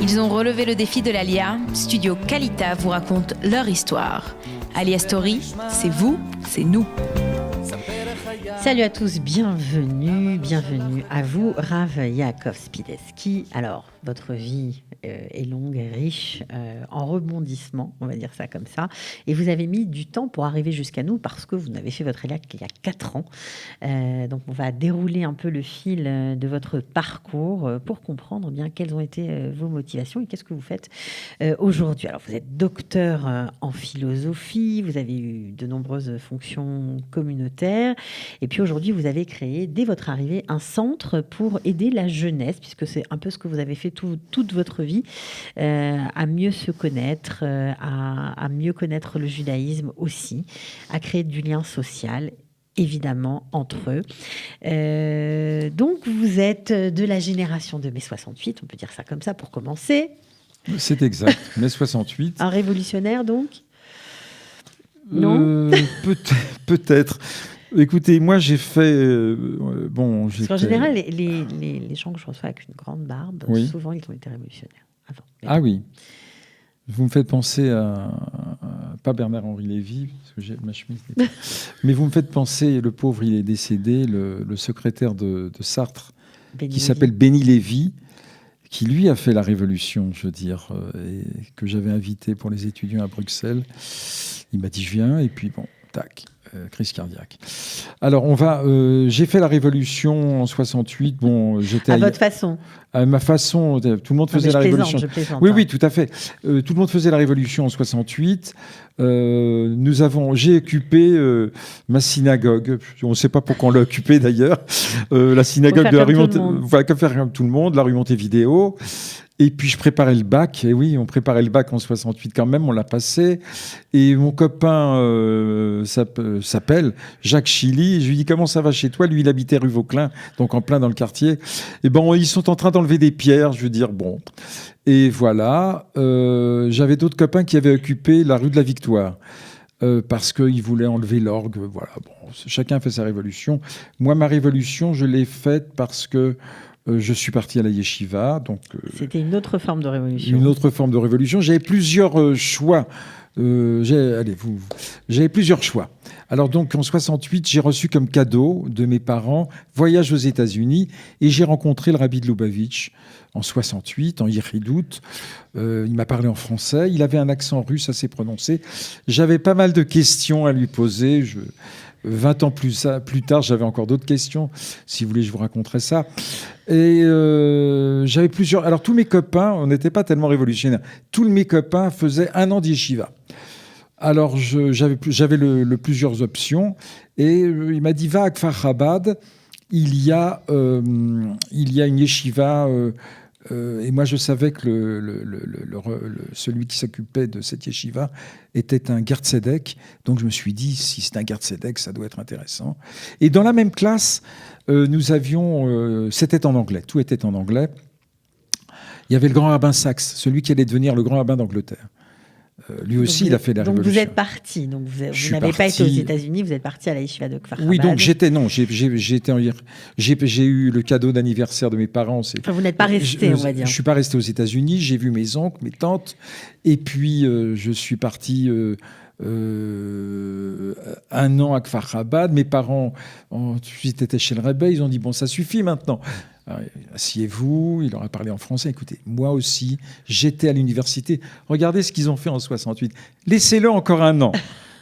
Ils ont relevé le défi de l'Alia. Studio Kalita vous raconte leur histoire. Alia Story, c'est vous, c'est nous. Salut à tous, bienvenue à vous, Rav Yaakov Spideski. Alors, votre vie est longue et riche en rebondissements, on va dire ça comme ça. Et vous avez mis du temps pour arriver jusqu'à nous parce que vous n'avez fait votre ELIA qu'il y a 4 ans. Donc, on va dérouler un peu le fil de votre parcours pour comprendre bien quelles ont été vos motivations et qu'est-ce que vous faites aujourd'hui. Alors, vous êtes docteur en philosophie, vous avez eu de nombreuses fonctions communautaires. Et puis aujourd'hui, vous avez créé, dès votre arrivée, un centre pour aider la jeunesse, puisque c'est un peu ce que vous avez fait toute votre vie, à mieux se connaître, à mieux connaître le judaïsme aussi, à créer du lien social, évidemment, entre eux. Donc, vous êtes de la génération de mai 68, on peut dire ça comme ça pour commencer. C'est exact, mai 68. Un révolutionnaire, donc ? Non Peut-être. Écoutez, moi j'ai fait... Parce qu'en général, les gens que je reçois avec une grande barbe, oui. Souvent ils ont été révolutionnaires avant. Ah oui. Vous me faites penser à... Pas Bernard-Henri Lévy, parce que j'ai ma chemise. Mais vous me faites penser, le pauvre, il est décédé, le secrétaire de Sartre, qui s'appelle Béni Lévy, qui lui a fait la révolution, je veux dire, et que j'avais invité pour les étudiants à Bruxelles. Il m'a dit, je viens, et puis bon, tac. Crise cardiaque. Alors, j'ai fait la révolution en 68. Bon, j'étais à votre façon. À ma façon. Tout le monde faisait la révolution. Je plaisante. Oui, tout à fait. Tout le monde faisait la révolution en 68. J'ai occupé ma synagogue. On ne sait pas pourquoi on l'a occupée d'ailleurs. La synagogue de la rue Montevideo. Voilà, comme faire comme tout le monde, la rue Montevideo. Et puis je préparais le bac, et oui, on préparait le bac en 68 quand même, on l'a passé. Et mon copain s'appelle Jacques Chili, et je lui dis comment ça va chez toi ? Lui, il habitait rue Vauquelin, donc en plein dans le quartier. Et bon, ils sont en train d'enlever des pierres, je veux dire, bon. Et voilà, j'avais d'autres copains qui avaient occupé la rue de la Victoire. Parce qu'ils voulaient enlever l'orgue, voilà. Bon, chacun fait sa révolution. Moi, ma révolution, je l'ai faite parce que je suis parti à la yeshiva. Donc, c'était une autre forme de révolution. Une autre forme de révolution. J'avais plusieurs choix. J'avais plusieurs choix. Alors donc en 68, j'ai reçu comme cadeau de mes parents voyage aux États-Unis et j'ai rencontré le rabbi de Lubavitch en 68, en Yeridout. Il m'a parlé en français. Il avait un accent russe assez prononcé. J'avais pas mal de questions à lui poser. 20 ans plus tard, j'avais encore d'autres questions. Si vous voulez, je vous raconterai ça. Et j'avais plusieurs... Alors, tous mes copains, on n'était pas tellement révolutionnaires. Tous mes copains faisaient 1 an d'yeshiva. Alors, j'avais plusieurs options. Et il m'a dit, va à Kfar Chabad. Il y a une yeshiva... et moi, je savais que celui qui s'occupait de cette yeshiva était un Ger Tzedek. Donc, je me suis dit, si c'est un Ger Tzedek, ça doit être intéressant. Et dans la même classe, nous avions... c'était en anglais, tout était en anglais. Il y avait le grand rabbin Sachs, celui qui allait devenir le grand rabbin d'Angleterre. Lui aussi, il a fait la révolution. Donc vous êtes parti. Donc vous n'avez pas été aux États-Unis, vous êtes parti à la yeshiva de Kfar Chabad. Oui, donc j'ai eu le cadeau d'anniversaire de mes parents. Enfin, vous n'êtes pas resté, on va dire. Je suis pas resté aux États-Unis. J'ai vu mes oncles, mes tantes, et puis je suis parti 1 an à Kfar Chabad. Mes parents, ensuite étaient chez le Rebbe, ils ont dit bon, ça suffit maintenant. Asseyez-vous, il leur a parlé en français. Écoutez, moi aussi, j'étais à l'université. Regardez ce qu'ils ont fait en 68. Laissez-le encore 1 an.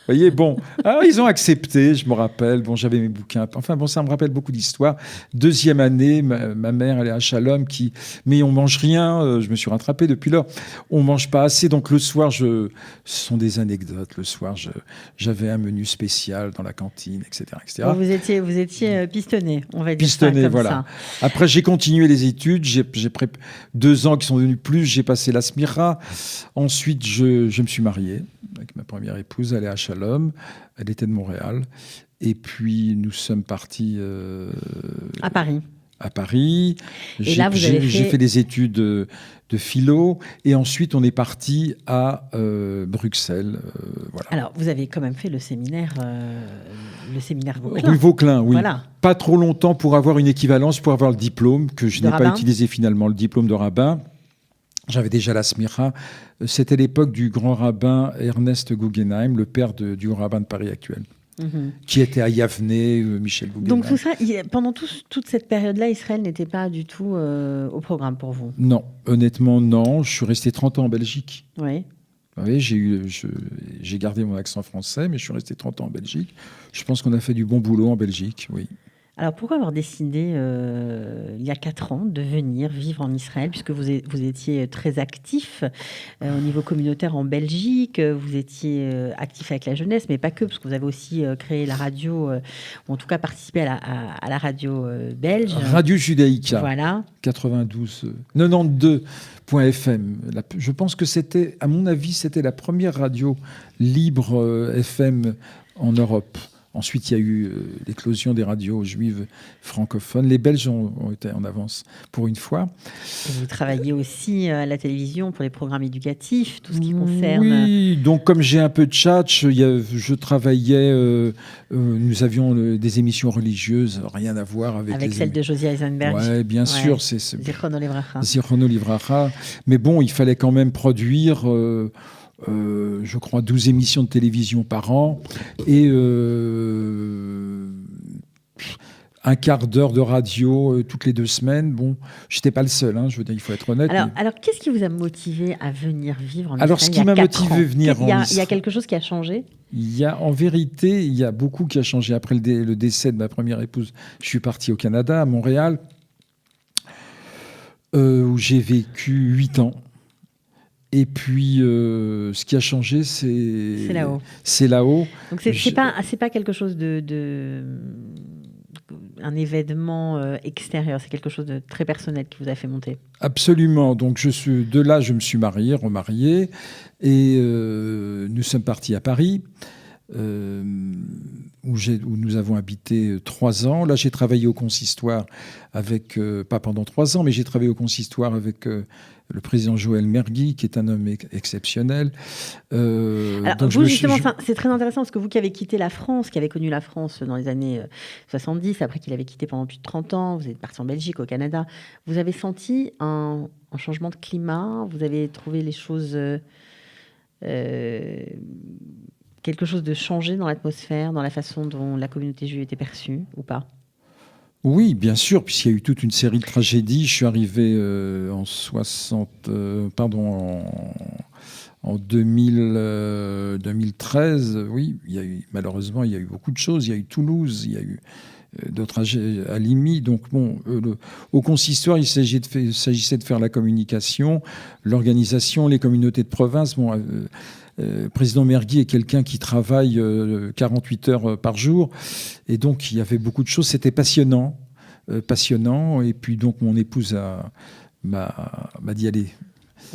Vous voyez, bon. Alors, ils ont accepté, je me rappelle. Bon, j'avais mes bouquins. Enfin, bon, ça me rappelle beaucoup d'histoires. 2e année, ma mère, elle est à Shalom, mais on mange rien. Je me suis rattrapé depuis lors. On mange pas assez. Donc, le soir, ce sont des anecdotes. Le soir, j'avais un menu spécial dans la cantine, etc., etc. Bon, vous étiez pistonné, on va dire pistonné, ça comme voilà. ça. Après, j'ai continué les études. J'ai 2 ans qui sont devenus plus. J'ai passé la smira. Ensuite, je me suis marié avec ma première épouse. Elle est à Shalom. Elle était de Montréal. Et puis, nous sommes partis... à Paris. À Paris. Et là, j'ai fait des études de philo. Et ensuite, on est parti à Bruxelles. Voilà. Alors, vous avez quand même fait le séminaire le séminaire Vauquelin. Rue Vauquelin, oui. Voilà. Pas trop longtemps pour avoir une équivalence, pour avoir le diplôme, que je n'ai pas utilisé finalement, le diplôme de rabbin. J'avais déjà la smira. C'était l'époque du grand rabbin Ernest Guggenheim, le père du grand rabbin de Paris actuel, qui était à Yavne, Michel Guggenheim. Donc tout ça, pendant toute cette période-là, Israël n'était pas du tout au programme pour vous? Non, honnêtement, non. Je suis resté 30 ans en Belgique. Oui. Oui, j'ai gardé mon accent français, mais je suis resté 30 ans en Belgique. Je pense qu'on a fait du bon boulot en Belgique, oui. Alors pourquoi avoir décidé, il y a 4 ans, de venir vivre en Israël, puisque vous étiez très actif au niveau communautaire en Belgique, vous étiez actif avec la jeunesse, mais pas que, parce que vous avez aussi créé la radio, ou en tout cas participé à la radio belge. Radio Judaïka, voilà. 92.fm. Je pense que c'était, à mon avis, c'était la première radio libre FM en Europe. Ensuite, il y a eu l'éclosion des radios juives francophones. Les Belges ont été en avance pour une fois. Et vous travaillez aussi à la télévision pour les programmes éducatifs, tout ce qui concerne... Oui, donc comme j'ai un peu de tchatch, je travaillais... nous avions des émissions religieuses, rien à voir avec celle de Josia Eisenberg. Oui, bien sûr. C'est Zichrono Livracha. Zichrono Livracha. Mais bon, il fallait quand même produire... je crois 12 émissions de télévision par an et un quart d'heure de radio toutes les 2 semaines. Bon, je n'étais pas le seul, je veux dire, il faut être honnête. Alors qu'est-ce qui vous a motivé à venir vivre en Israël? Alors, ce qui m'a motivé à venir en Israël... Il y a quelque chose qui a changé? En vérité, il y a beaucoup qui a changé. Après le décès de ma première épouse, je suis parti au Canada, à Montréal, où j'ai vécu 8 ans. Et puis, ce qui a changé, c'est là-haut. C'est là-haut. Donc, c'est pas quelque chose un événement extérieur, c'est quelque chose de très personnel qui vous a fait monter. Absolument. Donc, de là, je me suis remarié, et nous sommes partis à Paris, où nous avons habité 3 ans. Là, j'ai travaillé au consistoire pas pendant 3 ans, mais j'ai travaillé au consistoire avec le président Joël Mergui, qui est un homme exceptionnel. Alors, donc vous, justement, c'est très intéressant, parce que vous qui avez quitté la France, qui avez connu la France dans les années 70, après qu'il avait quitté pendant plus de 30 ans, vous êtes parti en Belgique, au Canada, vous avez senti un changement de climat? Vous avez trouvé les choses... quelque chose de changé dans l'atmosphère, dans la façon dont la communauté juive était perçue, ou pas? Oui, bien sûr, puisqu'il y a eu toute une série de tragédies. Je suis arrivé en 2013. Oui, malheureusement, il y a eu beaucoup de choses. Il y a eu Toulouse, il y a eu d'autres à Limi. Donc, bon, au consistoire, il s'agissait de faire la communication, l'organisation, les communautés de province. Bon, président Mergui est quelqu'un qui travaille 48 heures par jour, et donc il y avait beaucoup de choses. C'était passionnant. Et puis donc mon épouse m'a dit allez,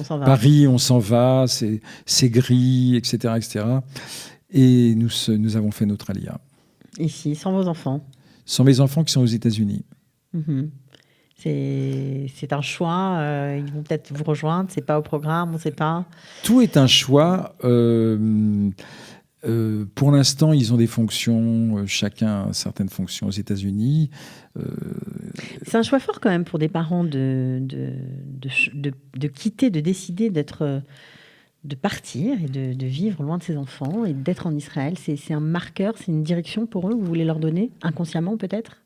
Paris, on s'en va, c'est gris, etc., etc. Et nous avons fait notre alia. Ici, sans vos enfants? Sans mes enfants qui sont aux États-Unis. Mm-hmm. C'est un choix, ils vont peut-être vous rejoindre, c'est pas au programme, on ne sait pas. Tout est un choix. Pour l'instant, ils ont des fonctions, chacun a certaines fonctions aux États-Unis. C'est un choix fort quand même pour des parents de quitter, de décider de partir et de vivre loin de ses enfants et d'être en Israël. C'est un marqueur, c'est une direction pour eux que vous voulez leur donner, inconsciemment peut-être?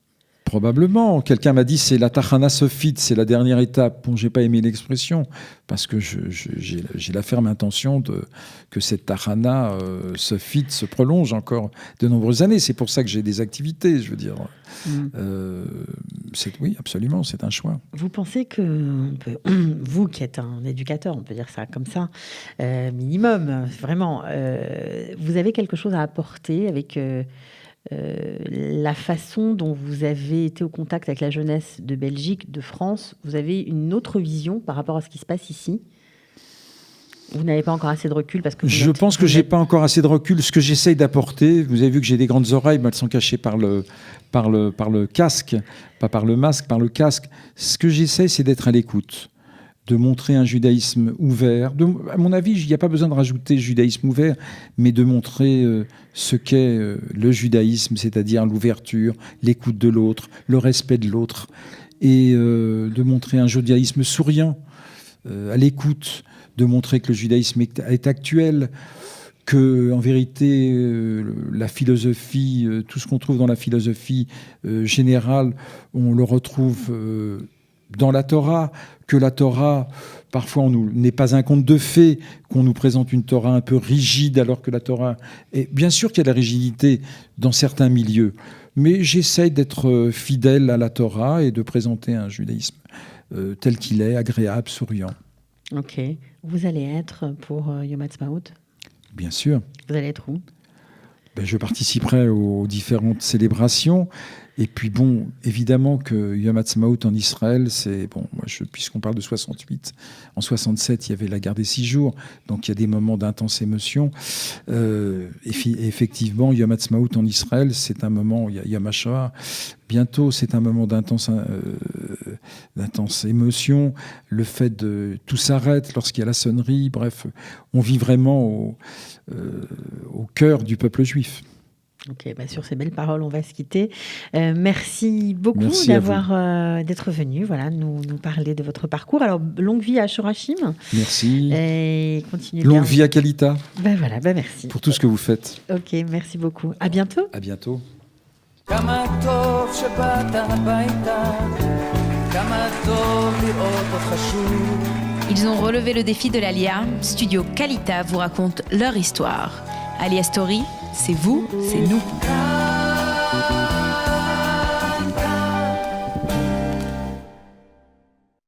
Probablement. Quelqu'un m'a dit c'est la Tachana Sofit, c'est la dernière étape. Bon, j'ai pas aimé l'expression parce que j'ai la ferme intention que cette Tachana Sofit se prolonge encore de nombreuses années. C'est pour ça que j'ai des activités, je veux dire. Oui, absolument, c'est un choix. Vous pensez que vous qui êtes un éducateur, on peut dire ça comme ça, minimum, vraiment, vous avez quelque chose à apporter avec la façon dont vous avez été au contact avec la jeunesse de Belgique, de France? Vous avez une autre vision par rapport à ce qui se passe ici? Vous n'avez pas encore assez de recul parce que je pense que j'ai pas encore assez de recul. Ce que j'essaye d'apporter, vous avez vu que j'ai des grandes oreilles, mais elles sont cachées par le casque, pas par le masque, par le casque. Ce que j'essaye, c'est d'être à l'écoute, de montrer un judaïsme ouvert. À mon avis, il n'y a pas besoin de rajouter judaïsme ouvert, mais de montrer ce qu'est le judaïsme, c'est-à-dire l'ouverture, l'écoute de l'autre, le respect de l'autre, et de montrer un judaïsme souriant, à l'écoute, de montrer que le judaïsme est actuel, que en vérité, la philosophie, tout ce qu'on trouve dans la philosophie générale, on le retrouve dans la Torah, que la Torah, parfois, n'est pas un conte de fées, qu'on nous présente une Torah un peu rigide, alors que la Torah est... Bien sûr qu'il y a de la rigidité dans certains milieux, mais j'essaye d'être fidèle à la Torah et de présenter un judaïsme tel qu'il est, agréable, souriant. Ok. Vous allez être pour Yom Ha'atzmaut ? Bien sûr. Vous allez être où ? Je participerai aux différentes célébrations. Et puis bon, évidemment que Yom Ha'atzmaut en Israël, c'est bon. Puisqu'on parle de 68, en 67, il y avait la guerre des 6 jours, donc il y a des moments d'intense émotion. Effectivement, Yom Ha'atzmaut en Israël, c'est un moment. Il y a Yom HaShoah. Bientôt, c'est un moment d'intense émotion. Le fait de tout s'arrête lorsqu'il y a la sonnerie. Bref, on vit vraiment au cœur du peuple juif. Ok, sur ces belles paroles, on va se quitter. Merci beaucoup d'être venu nous parler de votre parcours. Alors, longue vie à Shorashim. Merci. Et continuez longue vie à Kalita. Merci. Pour tout ce que vous faites. Ok, merci beaucoup. À bientôt. À bientôt. Ils ont relevé le défi de l'Alia. Studio Kalita vous raconte leur histoire. Alia Story, c'est vous, c'est nous.